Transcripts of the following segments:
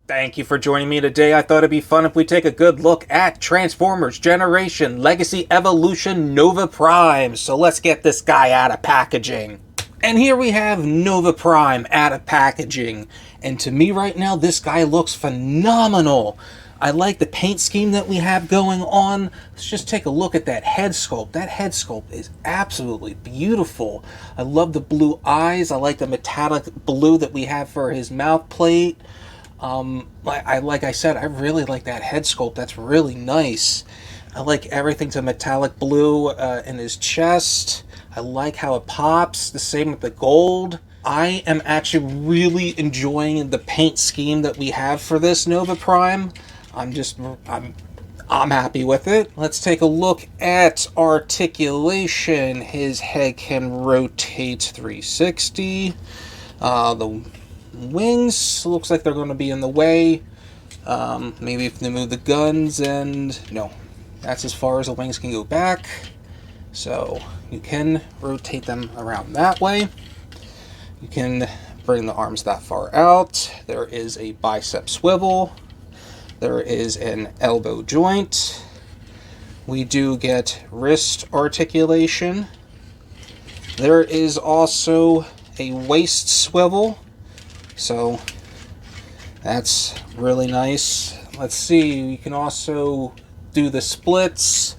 Thank you for joining me today. I thought it'd be fun if we take a good look at Transformers Generation Legacy Evolution Nova Prime. So let's get this guy out of packaging. And here we have Nova Prime out of packaging. And to me right now, this guy looks phenomenal. I like the paint scheme that we have going on. Let's just take a look at that head sculpt. That head sculpt is absolutely beautiful. I love the blue eyes. I like the metallic blue that we have for his mouth plate. Like I said, I really like that head sculpt. That's really nice. I like everything's a metallic blue in his chest. I like how it pops. The same with the gold. I am actually really enjoying the paint scheme that we have for this Nova Prime. I'm happy with it. Let's take a look at articulation. His head can rotate 360. The wings looks like they're going to be in the way. Maybe if they move the guns, and no, that's as far as the wings can go back. So you can rotate them around that way. You can bring the arms that far out. There is a bicep swivel. There is an elbow joint. We do get wrist articulation. There is also a waist swivel. So that's really nice. Let's see, you can also do the splits.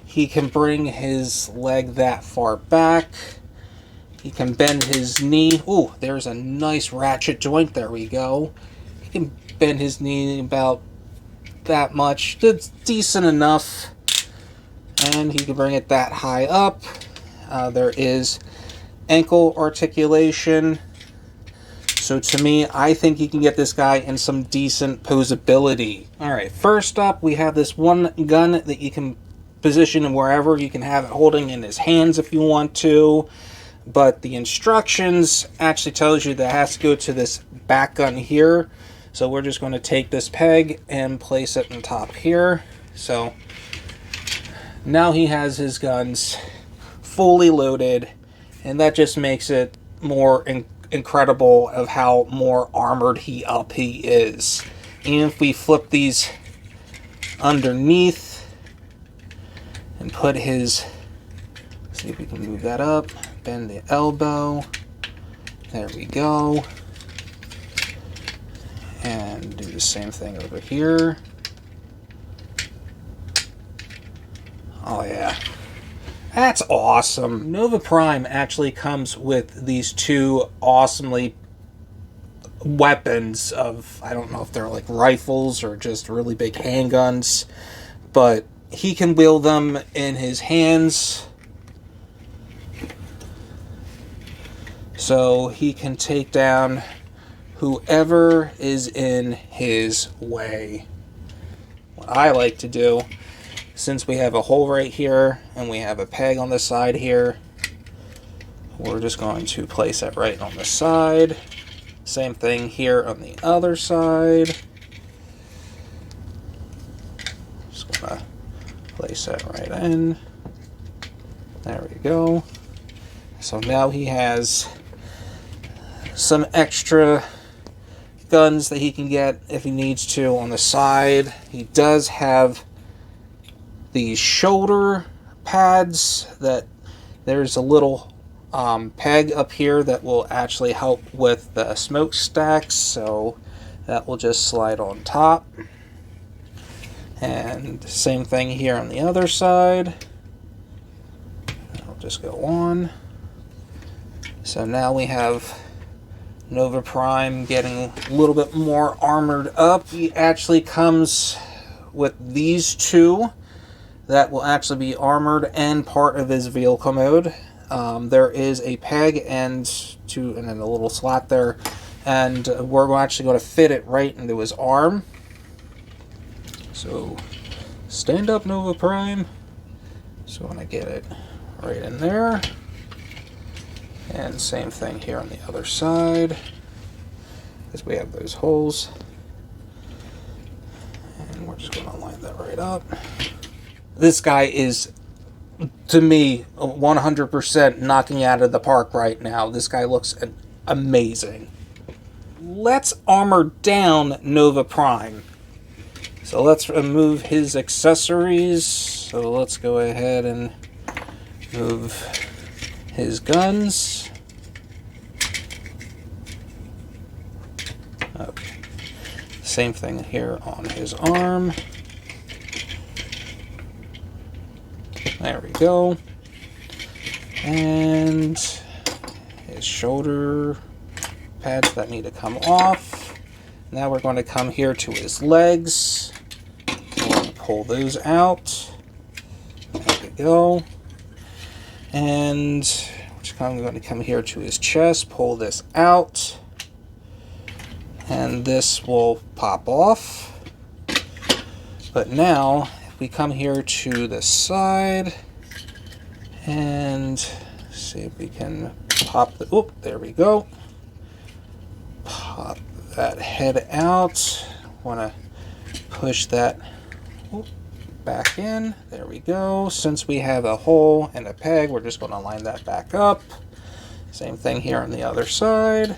He can bring his leg that far back. He can bend his knee. Ooh, there's a nice ratchet joint. There we go. He can bend his knee about that much. It's decent enough. And he can bring it that high up. There is ankle articulation. So to me, I think you can get this guy in some decent posability. Alright, first up, we have this one gun that you can position wherever. You can have it holding in his hands if you want to. But the instructions actually tells you that it has to go to this back gun here. So we're just going to take this peg and place it on top here. So now he has his guns fully loaded. And that just makes it more incredible of how more armored he is. And if we flip these underneath and put his, see if we can move that up, bend the elbow, there we go, and do the same thing over here. Oh yeah, that's awesome. Nova Prime actually comes with these two awesomely weapons of, I don't know if they're like rifles or just really big handguns, but he can wield them in his hands. So he can take down whoever is in his way. What I like to do, since we have a hole right here and we have a peg on the side here, we're just going to place it right on the side. Same thing here on the other side. Just gonna place that right in. There we go. So now he has some extra guns that he can get if he needs to on the side. He does have these shoulder pads that there's a little peg up here that will actually help with the smokestacks, so that will just slide on top. And same thing here on the other side. I'll just go on. So now we have Nova Prime getting a little bit more armored up. He actually comes with these two that will actually be armored and part of his vehicle mode. There is a peg and then a little slot there, and we're actually going to fit it right into his arm. So stand up, Nova Prime. Just want to get it right in there. And same thing here on the other side, as we have those holes. And we're just going to line that right up. This guy is, to me, 100% knocking out of the park right now. This guy looks amazing. let's armor down Nova Prime. So let's remove his accessories. So let's go ahead and move his guns. Okay. Same thing here on his arm. There we go. And his shoulder pads that need to come off. Now we're going to come here to his legs. We're going to pull those out. There we go. And I'm going to come here to his chest, pull this out. And this will pop off. But now, if we come here to the side and see if we can pop the, oop, there we go. Pop that head out. Want to push that back in. There we go. Since we have a hole and a peg, we're just going to line that back up. Same thing here on the other side.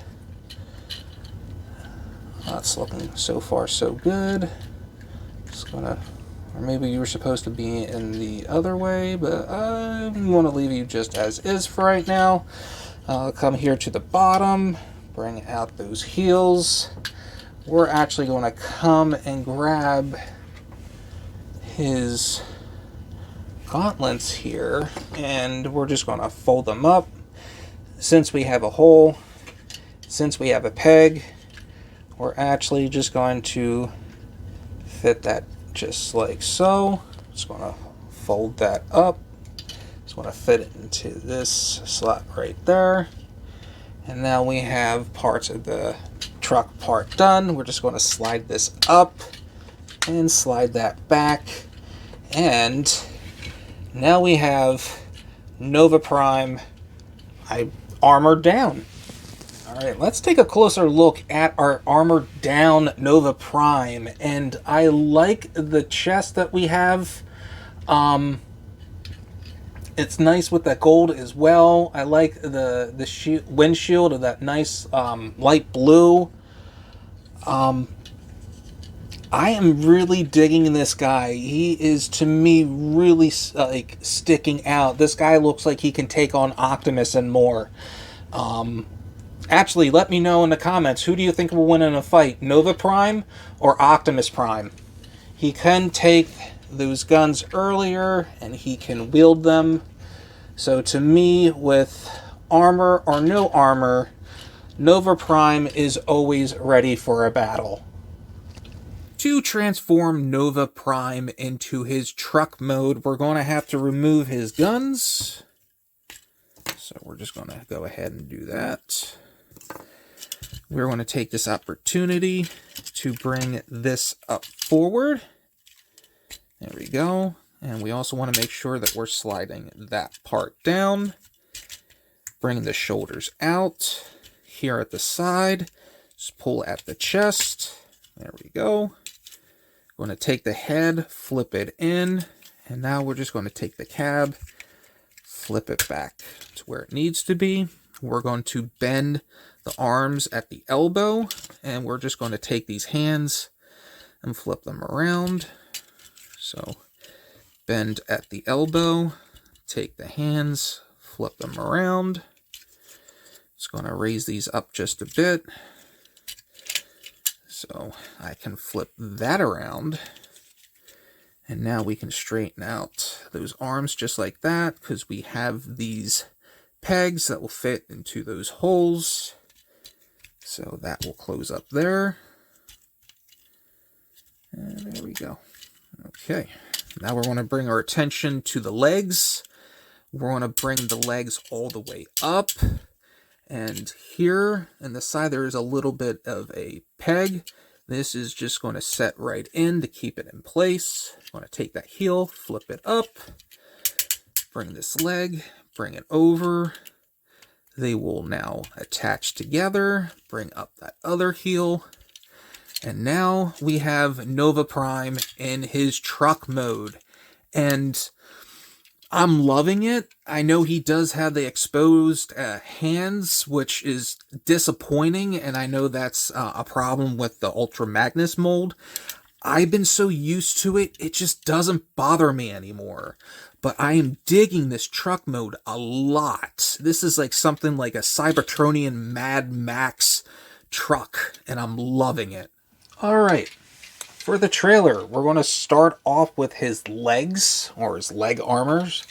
That's looking so far so good. Just gonna, or maybe you were supposed to be in the other way, but I want to leave you just as is for right now. Come here to the bottom, bring out those heels. We're actually going to come and grab his gauntlets here, and we're just going to fold them up. Since we have a hole, since we have a peg, we're actually just going to fit that just like so. Just going to fold that up. Just want to fit it into this slot right there. And now we have parts of the truck part done. We're just going to slide this up and slide that back. And now we have Nova Prime armored down. Alright, let's take a closer look at our armored down Nova Prime. And I like the chest that we have. It's nice with that gold as well. I like the windshield of that nice light blue. I am really digging this guy. He is, to me, really like sticking out. This guy looks like he can take on Optimus and more. Actually, let me know in the comments, who do you think will win in a fight, Nova Prime or Optimus Prime? He can take those guns earlier, and he can wield them. So to me, with armor or no armor, Nova Prime is always ready for a battle. To transform Nova Prime into his truck mode, we're going to have to remove his guns. So we're just going to go ahead and do that. We're going to take this opportunity to bring this up forward. There we go. And we also want to make sure that we're sliding that part down. Bring the shoulders out. Here at the side, just pull at the chest. There we go. Going to take the head, flip it in. And now we're just going to take the cab, flip it back to where it needs to be. We're going to bend the arms at the elbow, and we're just going to take these hands and flip them around. So bend at the elbow, take the hands, flip them around. Just going to raise these up just a bit so I can flip that around. And now we can straighten out those arms just like that, because we have these pegs that will fit into those holes. So that will close up there. And there we go. Okay. Now we're going to bring our attention to the legs. We're going to bring the legs all the way up. And here in the side there is a little bit of a peg. This is just going to set right in to keep it in place. I'm going to take that heel, flip it up, bring this leg, bring it over. They will now attach together, bring up that other heel. And now we have Nova Prime in his truck mode. And I'm loving it. I know he does have the exposed hands, which is disappointing, and I know that's a problem with the Ultra Magnus mold. I've been so used to it, it just doesn't bother me anymore. But I am digging this truck mode a lot. This is like something like a Cybertronian Mad Max truck, and I'm loving it. Alright, for the trailer, we're going to start off with his legs, or his leg armors,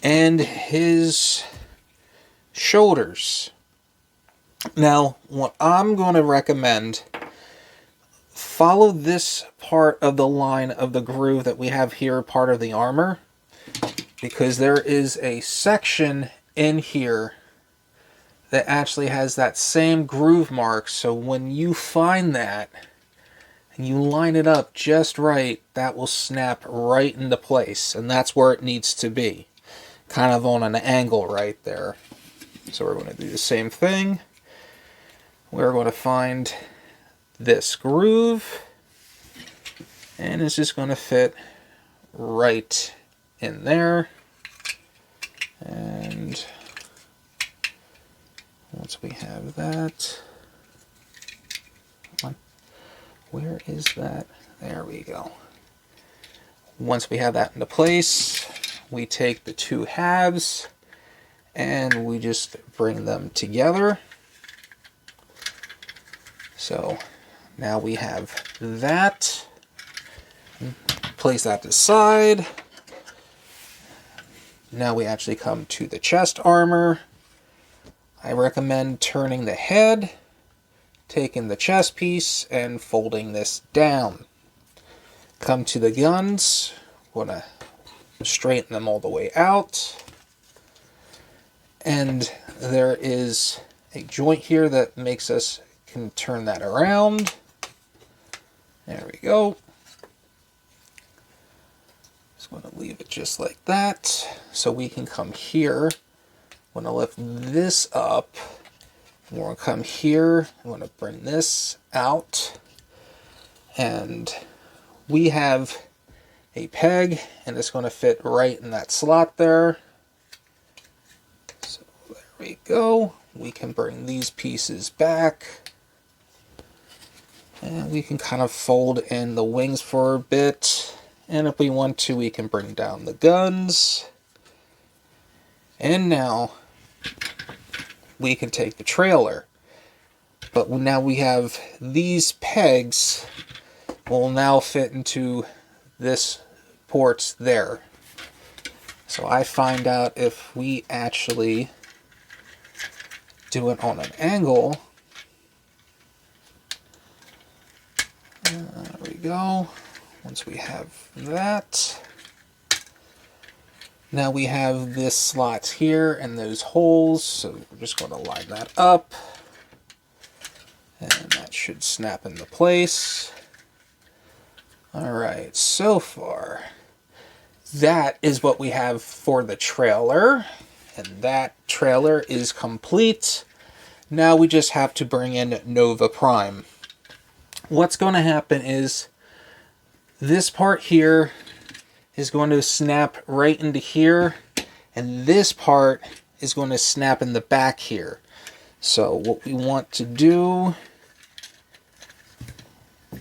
and his shoulders. Now, what I'm going to recommend, follow this part of the line of the groove that we have here, part of the armor, because there is a section in here that actually has that same groove mark. So when you find that and you line it up just right, that will snap right into place, and that's where it needs to be, kind of on an angle right there. So we're going to do the same thing. We're going to find this groove, and it's just going to fit right in there. And once we have that, where is that? There we go. Once we have that into place, we take the two halves and we just bring them together. So now we have that. Place that to the side. Now we actually come to the chest armor. I recommend turning the head, taking the chest piece, and folding this down. Come to the guns. Want to straighten them all the way out. And there is a joint here that makes us can turn that around. There we go. Just going to leave it just like that. So we can come here. I'm going to lift this up. We're going to come here. I'm going to bring this out. And we have a peg, and it's going to fit right in that slot there. So there we go. We can bring these pieces back. And we can kind of fold in the wings for a bit. And if we want to, we can bring down the guns. And now we can take the trailer. But now we have these pegs will now fit into this ports there. So I find out if we actually do it on an angle. There we go. Once we have that, now we have this slot here and those holes, so we're just going to line that up, and that should snap into place. Alright, so far, that is what we have for the trailer, and that trailer is complete. Now we just have to bring in Nova Prime. What's going to happen is this part here is going to snap right into here, and this part is going to snap in the back here. So what we want to do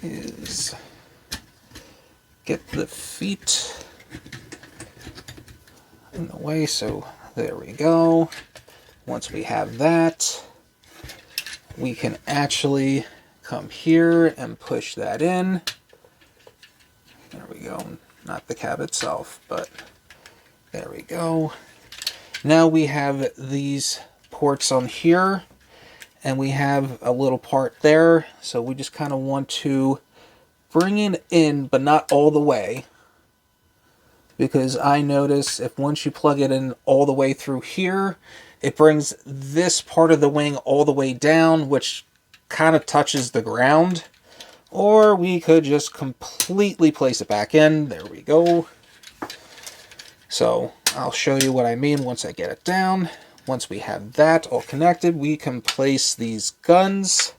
is get the feet in the way, so there we go. Once we have that, we can actually come here and push that in. There we go. Not the cab itself, but there we go. Now we have these ports on here, and we have a little part there, so we just kind of want to bring it in, but not all the way, because I notice if once you plug it in all the way through here, it brings this part of the wing all the way down, which kind of touches the ground. Or we could just completely place it back in. There we go. So I'll show you what I mean once I get it down. Once we have that all connected, we can place these guns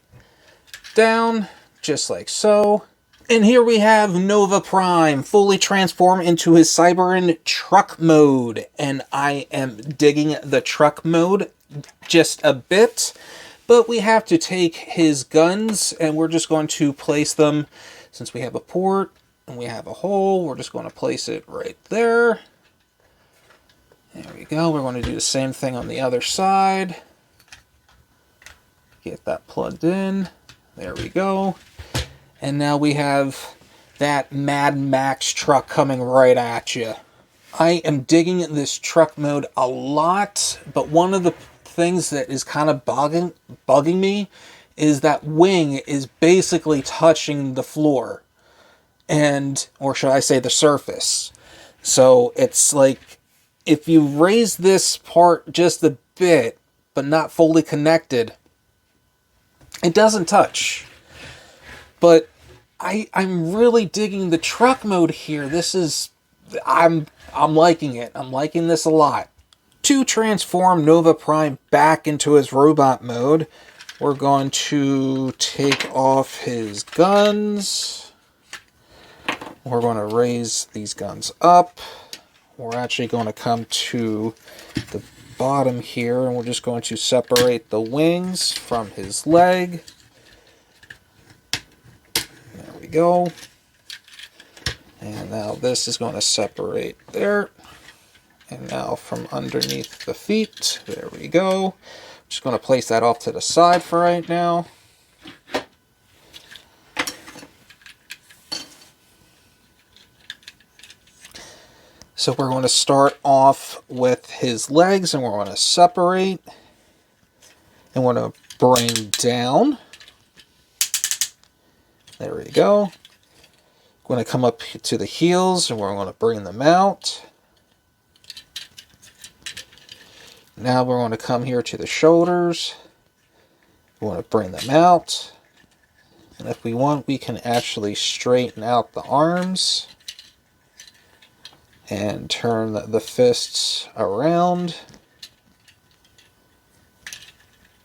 down just like so. And here we have Nova Prime fully transformed into his Cyberin truck mode. And I am digging the truck mode just a bit. But we have to take his guns and we're just going to place them, since we have a port and we have a hole, we're just going to place it right there. There we go. We're going to do the same thing on the other side. Get that plugged in. There we go. And now we have that Mad Max truck coming right at you. I am digging this truck mode a lot, but one of the things that is kind of bugging me is that wing is basically touching the floor. Or should I say the surface. So it's like, if you raise this part just a bit, but not fully connected, it doesn't touch. But I'm really digging the truck mode here. I'm liking it. I'm liking this a lot. To transform Nova Prime back into his robot mode, we're going to take off his guns. We're going to raise these guns up. We're actually going to come to the bottom here, and we're just going to separate the wings from his leg. There we go. And now this is going to separate there. And now from underneath the feet, there we go. Just going to place that off to the side for right now. So we're going to start off with his legs, and we're going to separate. And we're going to bring down. There we go. We're going to come up to the heels, and we're going to bring them out. Now we're going to come here to the shoulders. We want to bring them out. And if we want, we can actually straighten out the arms and turn the fists around.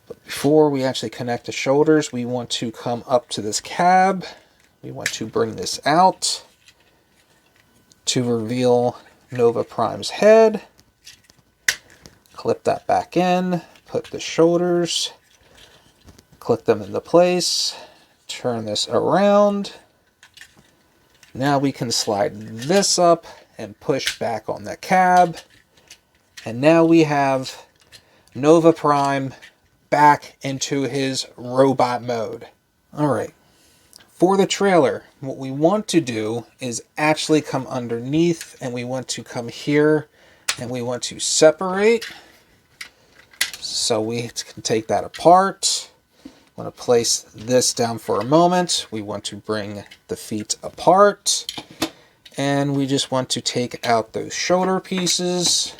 But before we actually connect the shoulders, we want to come up to this cab. We want to bring this out to reveal Nova Prime's head. Clip that back in, put the shoulders, clip them into place, turn this around. Now we can slide this up and push back on the cab. And now we have Nova Prime back into his robot mode. Alright, for the trailer, what we want to do is actually come underneath, and we want to come here and we want to separate. So we can take that apart. I want to place this down for a moment. We want to bring the feet apart. And we just want to take out those shoulder pieces.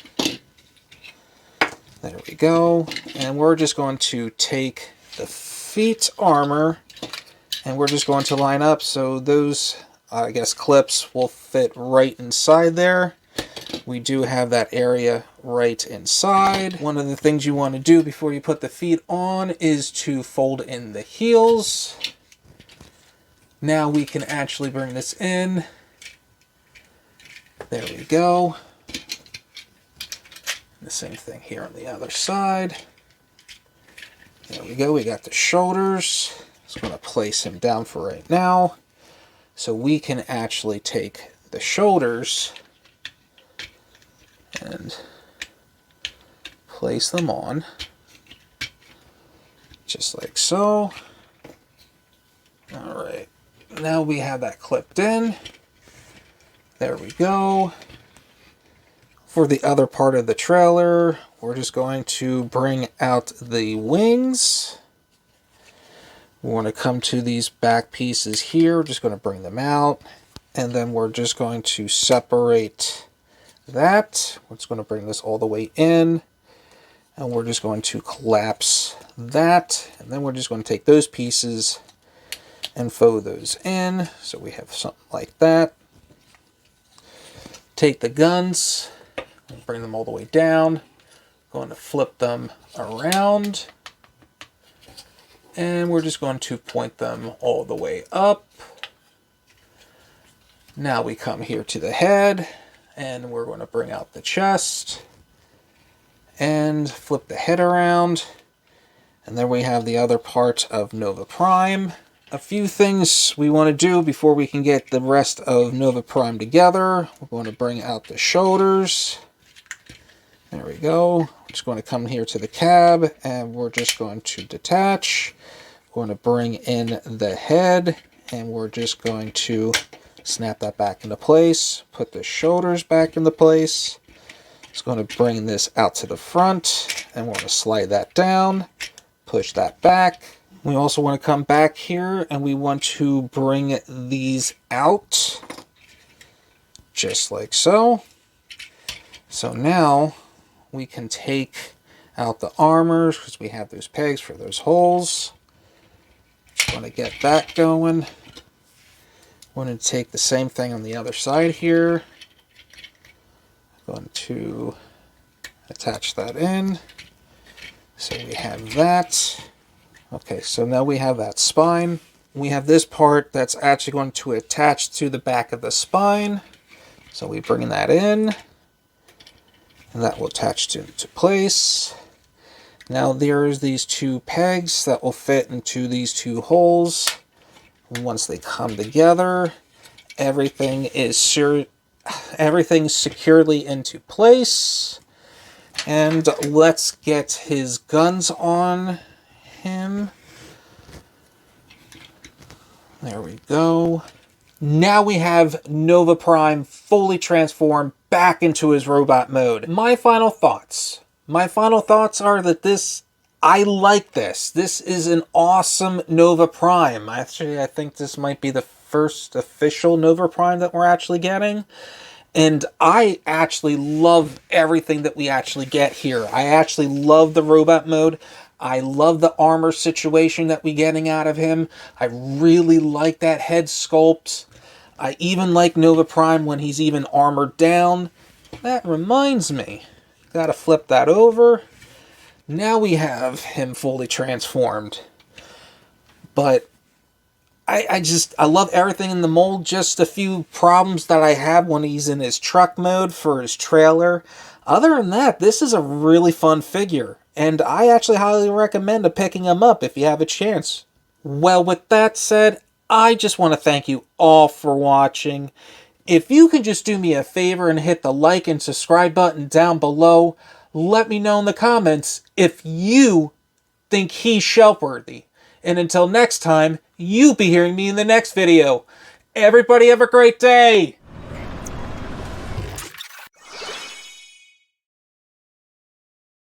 There we go. And we're just going to take the feet armor, and we're just going to line up so those, I guess, clips will fit right inside there. We do have that area right inside. One of the things you want to do before you put the feet on is to fold in the heels. Now we can actually bring this in. There we go. The same thing here on the other side. There we go. We got the shoulders. Just going to place him down for right now. So we can actually take the shoulders and place them on. Just like so. Alright. Now we have that clipped in. There we go. For the other part of the trailer, we're just going to bring out the wings. We want to come to these back pieces here. We're just going to bring them out. And then we're just going to separate that. We're just going to bring this all the way in. And we're just going to collapse that. And then we're just going to take those pieces and fold those in. So we have something like that. Take the guns, and bring them all the way down. Going to flip them around. And we're just going to point them all the way up. Now we come here to the head, and we're going to bring out the chest, and flip the head around, and there we have the other part of Nova Prime. A few things we want to do before we can get the rest of Nova Prime together. We're going to bring out the shoulders. There we go. I'm just going to come here to the cab, and we're just going to detach. We're going to bring in the head, and we're just going to snap that back into place. Put the shoulders back into place. Just going to bring this out to the front, and we're going to slide that down. Push that back. We also want to come back here, and we want to bring these out. Just like so. So now we can take out the armors, because we have those pegs for those holes. Just want to get that going. We're going to take the same thing on the other side here. Going to attach that in. So we have that. Okay, so now we have that spine. We have this part that's actually going to attach to the back of the spine. So we bring that in, and that will attach to place. Now there's these two pegs that will fit into these two holes. Once they come together, everything's securely into place. And let's get his guns on him. There we go. Now we have Nova Prime fully transformed back into his robot mode. My final thoughts. My final thoughts are that I like this. This is an awesome Nova Prime. Actually, I think this might be the first official Nova Prime that we're actually getting. And I actually love everything that we actually get here. I actually love the robot mode. I love the armor situation that we're getting out of him. I really like that head sculpt. I even like Nova Prime when he's even armored down. That reminds me. Gotta flip that over. Now we have him fully transformed. But I love everything in the mold. Just a few problems that I have when he's in his truck mode for his trailer. Other than that, this is a really fun figure. And I actually highly recommend picking him up if you have a chance. Well, with that said, I just want to thank you all for watching. If you can just do me a favor and hit the like and subscribe button down below, let me know in the comments if you think he's shelf-worthy. And until next time, you'll be hearing me in the next video. Everybody have a great day!